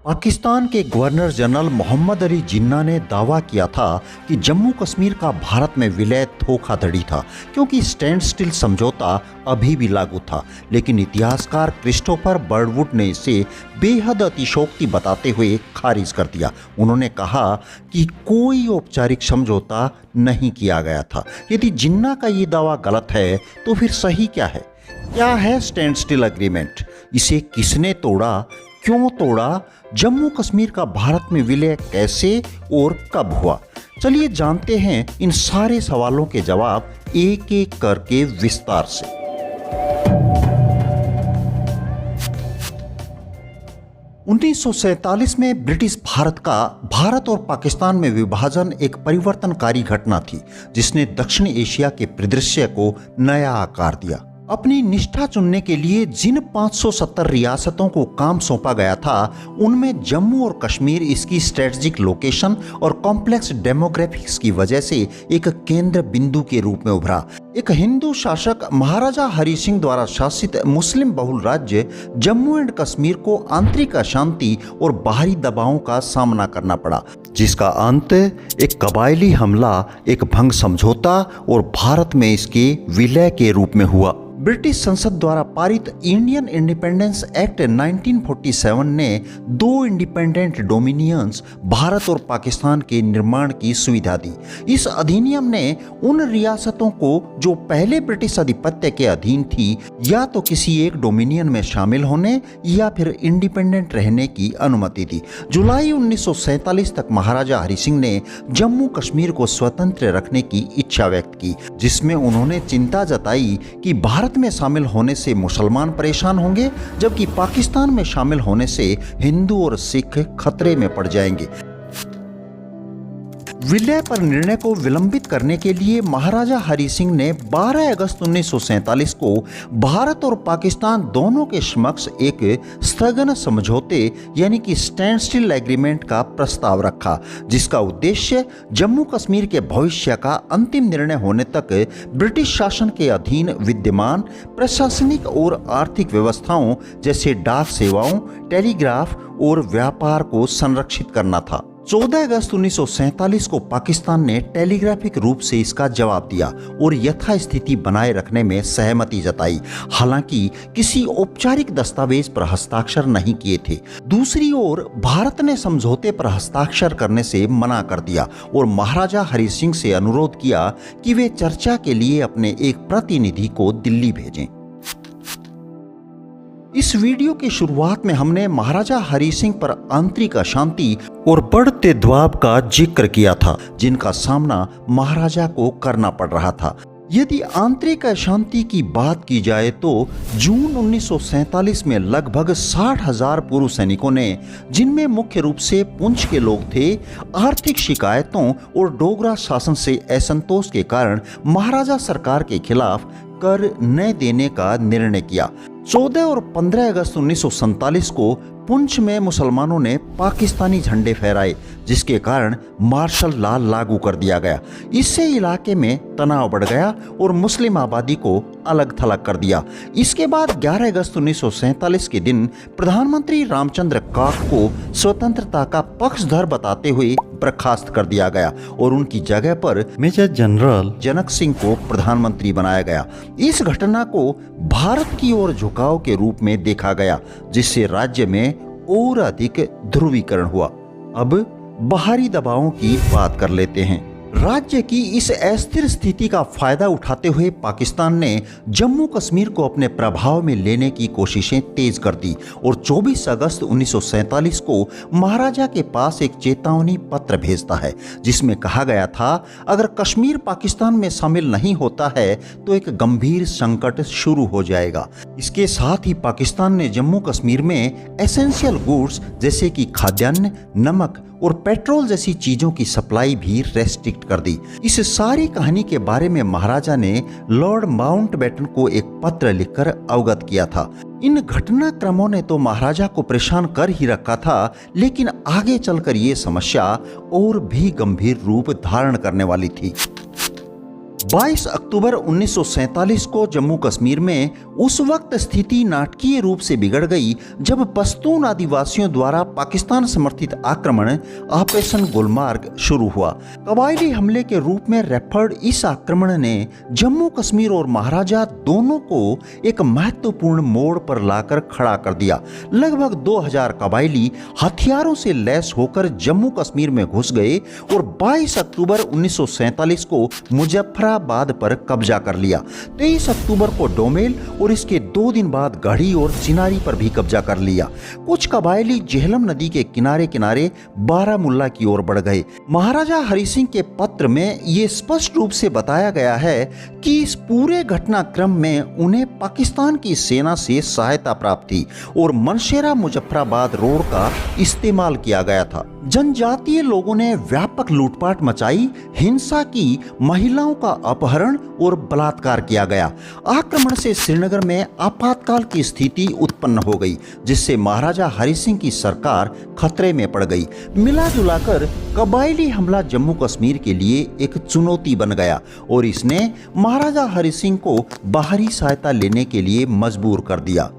पाकिस्तान के governor general Mohammad Ali Jinnah ने दावा किया था कि जम्मू कश्मीर का भारत में विलय धोखाधड़ी था, क्योंकि स्टैंड स्टिल समझौता अभी भी लागू था। लेकिन इतिहासकार क्रिस्टोफर बर्डवुड ने इसे बेहद अतिशयोक्ति बताते हुए खारिज कर दिया। उन्होंने कहा कि कोई औपचारिक समझौता नहीं किया गया था। यदि जिन्ना का ये दावा गलत है तो फिर सही क्या है? क्या है स्टैंड स्टिल एग्रीमेंट? इसे किसने तोड़ा, क्यों तोड़ा? जम्मू कश्मीर का भारत में विलय कैसे और कब हुआ? चलिए जानते हैं इन सारे सवालों के जवाब एक एक करके विस्तार से। उन्नीस में ब्रिटिश भारत का भारत और पाकिस्तान में विभाजन एक परिवर्तनकारी घटना थी, जिसने दक्षिण एशिया के परिदृश्य को नया आकार दिया। अपनी निष्ठा चुनने के लिए जिन 570 रियासतों को काम सौंपा गया था, उनमें जम्मू और कश्मीर इसकी स्ट्रेटजिक लोकेशन और कॉम्प्लेक्स डेमोग्राफिक्स की वजह से एक केंद्र बिंदु के रूप में उभरा। एक हिंदू शासक महाराजा हरि सिंह द्वारा शासित मुस्लिम बहुल राज्य जम्मू एंड कश्मीर को आंतरिक अशांति और बाहरी दबावों का सामना करना पड़ा, जिसका अंत एक कबायली हमला, एक भंग समझौता और भारत में इसके विलय के रूप में हुआ। ब्रिटिश संसद द्वारा पारित इंडियन इंडिपेंडेंस एक्ट 1947 ने दो इंडिपेंडेंट डोमिनियंस भारत और पाकिस्तान के निर्माण की सुविधा दी। इस अधिनियम ने उन रियासतों को जो पहले ब्रिटिश आधिपत्य के अधीन थी, या तो किसी एक डोमिनियन में शामिल होने या फिर इंडिपेंडेंट रहने की अनुमति दी। जुलाई 1947 तक महाराजा हरि सिंह ने जम्मू कश्मीर को स्वतंत्र रखने की इच्छा व्यक्त की, जिसमें उन्होंने चिंता जताई कि भारत में शामिल होने से मुसलमान परेशान होंगे, जबकि पाकिस्तान में शामिल होने से हिंदू और सिख खतरे में पड़ जाएंगे। विलय पर निर्णय को विलंबित करने के लिए महाराजा हरि सिंह ने 12 अगस्त 1947 को भारत और पाकिस्तान दोनों के समक्ष एक स्थगन समझौते यानी कि स्टैंड स्टिल एग्रीमेंट का प्रस्ताव रखा, जिसका उद्देश्य जम्मू कश्मीर के भविष्य का अंतिम निर्णय होने तक ब्रिटिश शासन के अधीन विद्यमान प्रशासनिक और आर्थिक व्यवस्थाओं जैसे डाक सेवाओं, टेलीग्राफ और व्यापार को संरक्षित करना था। 14 अगस्त 1947 को पाकिस्तान ने टेलीग्राफिक रूप से इसका जवाब दिया और यथास्थिति बनाए रखने में सहमति जताई, हालांकि किसी औपचारिक दस्तावेज पर हस्ताक्षर नहीं किए थे। दूसरी ओर भारत ने समझौते पर हस्ताक्षर करने से मना कर दिया और महाराजा हरि सिंह से अनुरोध किया कि वे चर्चा के लिए अपने एक प्रतिनिधि को दिल्ली भेजें। इस वीडियो की शुरुआत में हमने महाराजा हरि सिंह पर आंतरिक अशांति और बढ़ते दबाव का जिक्र किया था, जिनका सामना महाराजा को करना पड़ रहा था। यदि आंतरिक अशांति की बात की जाए तो जून 1947 में लगभग 60,000 पूर्व सैनिकों ने, जिनमें मुख्य रूप से पुंछ के लोग थे, आर्थिक शिकायतों और डोगरा शासन से असंतोष के कारण महाराजा सरकार के खिलाफ कर न देने का निर्णय किया। 14 और 15 अगस्त 1947 को पुंछ में मुसलमानों ने पाकिस्तानी झंडे फहराए, जिसके कारण मार्शल लॉ लागू कर दिया गया। इससे इलाके में तनाव बढ़ गया और मुस्लिम आबादी को अलग थलग कर दिया। इसके बाद 11 अगस्त 1947 के दिन प्रधानमंत्री रामचंद्र काक को स्वतंत्रता का पक्षधर बताते हुए बर्खास्त कर दिया गया और उनकी जगह पर मेजर जनरल जनक सिंह को प्रधानमंत्री बनाया गया। इस घटना को भारत की ओर झुकाव के रूप में देखा गया, जिससे राज्य में और अधिक ध्रुवीकरण हुआ। अब बाहरी दबावों की बात कर लेते हैं। राज्य की इस अस्थिर स्थिति का फायदा उठाते हुए पाकिस्तान ने जम्मू कश्मीर को अपने प्रभाव में लेने की कोशिशें तेज कर दी और 24 अगस्त 1947 को महाराजा के पास एक चेतावनी पत्र भेजता है, जिसमें कहा गया था अगर कश्मीर पाकिस्तान में शामिल नहीं होता है तो एक गंभीर संकट शुरू हो जाएगा। इसके साथ ही पाकिस्तान ने जम्मू कश्मीर में एसेंशियल गुड्स जैसे कि खाद्यान्न, नमक और पेट्रोल जैसी चीजों की सप्लाई भी रेस्ट्रिक्ट कर दी। इस सारी कहानी के बारे में महाराजा ने लॉर्ड माउंटबेटन को एक पत्र लिखकर अवगत किया था। इन घटनाक्रमों ने तो महाराजा को परेशान कर ही रखा था, लेकिन आगे चलकर ये समस्या और भी गंभीर रूप धारण करने वाली थी। 22 अक्टूबर 1947 को जम्मू कश्मीर में उस वक्त स्थिति नाटकीय रूप से बिगड़ गई जब पश्तून आदिवासियों द्वारा पाकिस्तान समर्थित आक्रमण ऑपरेशन गुलमार्ग शुरू हुआ। कबायली हमले के रूप में रेफर्ड इस आक्रमण ने जम्मू कश्मीर और महाराजा दोनों को एक महत्वपूर्ण मोड़ पर लाकर खड़ा कर दिया। लगभग 2000 कबायली हथियारों से लैस होकर जम्मू कश्मीर में घुस गए और 22 अक्टूबर 1947 को मुजफ्फराबाद पर कब्जा कर लिया। 23 अक्टूबर को डोमेल और इसके 2 दिन बाद गढ़ी और चिनारी पर भी कब्जा कर लिया। कुछ कबायली जेहलम नदी के किनारे किनारे बारामुल्ला की ओर बढ़ गए। महाराजा हरि सिंह के पत्र में ये स्पष्ट रूप से बताया गया है कि इस पूरे घटनाक्रम में उन्हें पाकिस्तान की सेना से सहायता प्राप्त थी और मनशेरा मुजफ्फराबाद रोड का इस्तेमाल किया गया था। जनजातीय लोगों ने व्यापक लूटपाट मचाई, हिंसा की, महिलाओं का अपहरण और बलात्कार किया गया। आक्रमण से श्रीनगर में आपातकाल की स्थिति उत्पन्न हो गई, जिससे महाराजा हरि सिंह की सरकार खतरे में पड़ गई। मिला जुलाकर कबायली हमला जम्मू कश्मीर के लिए एक चुनौती बन गया और इसने महाराजा हरि सिंह को बाहरी सहायता लेने के लिए मजबूर कर दिया।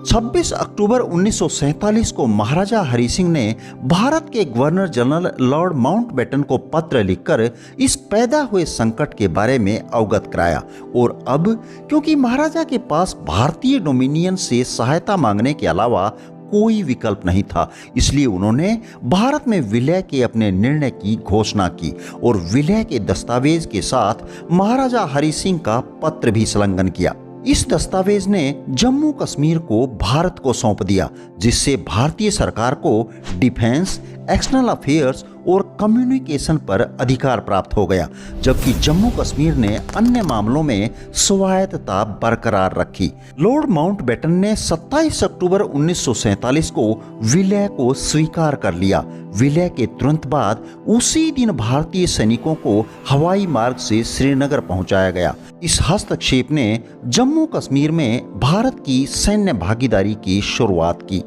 26 अक्टूबर 1947 को महाराजा हरि सिंह ने भारत के गवर्नर जनरल लॉर्ड माउंटबेटन को पत्र लिखकर इस पैदा हुए संकट के बारे में अवगत कराया और अब क्योंकि महाराजा के पास भारतीय डोमिनियन से सहायता मांगने के अलावा कोई विकल्प नहीं था, इसलिए उन्होंने भारत में विलय के अपने निर्णय की घोषणा की और विलय के दस्तावेज के साथ महाराजा हरि सिंह का पत्र भी संलग्न किया। इस दस्तावेज ने जम्मू कश्मीर को भारत को सौंप दिया, जिससे भारतीय सरकार को डिफेंस, एक्सटर्नल अफेयर्स और कम्युनिकेशन पर अधिकार प्राप्त हो गया, जबकि जम्मू कश्मीर ने अन्य मामलों में स्वायत्तता बरकरार रखी। लॉर्ड माउंटबेटन ने 27 अक्टूबर 1947 को विलय को स्वीकार कर लिया। विलय के तुरंत बाद उसी दिन भारतीय सैनिकों को हवाई मार्ग से श्रीनगर पहुंचाया गया। इस हस्तक्षेप ने जम्मू कश्मीर में भारत की सैन्य भागीदारी की शुरुआत की।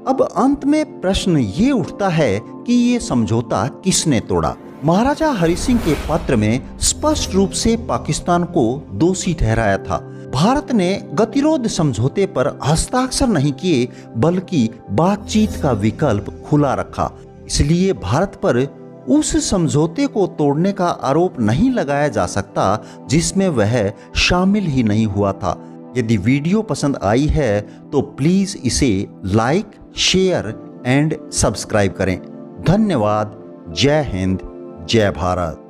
अब अंत में प्रश्न ये उठता है कि ये समझौता किसने तोड़ा? महाराजा हरि सिंह के पत्र में स्पष्ट रूप से पाकिस्तान को दोषी ठहराया था। भारत ने गतिरोध समझौते पर हस्ताक्षर नहीं किए, बल्कि बातचीत का विकल्प खुला रखा। इसलिए भारत पर उस समझौते को तोड़ने का आरोप नहीं लगाया जा सकता जिसमें वह शामिल ही नहीं हुआ था। यदि वीडियो पसंद आई है तो प्लीज इसे लाइक, शेयर एंड सब्सक्राइब करें। धन्यवाद। जय हिंद, जय भारत।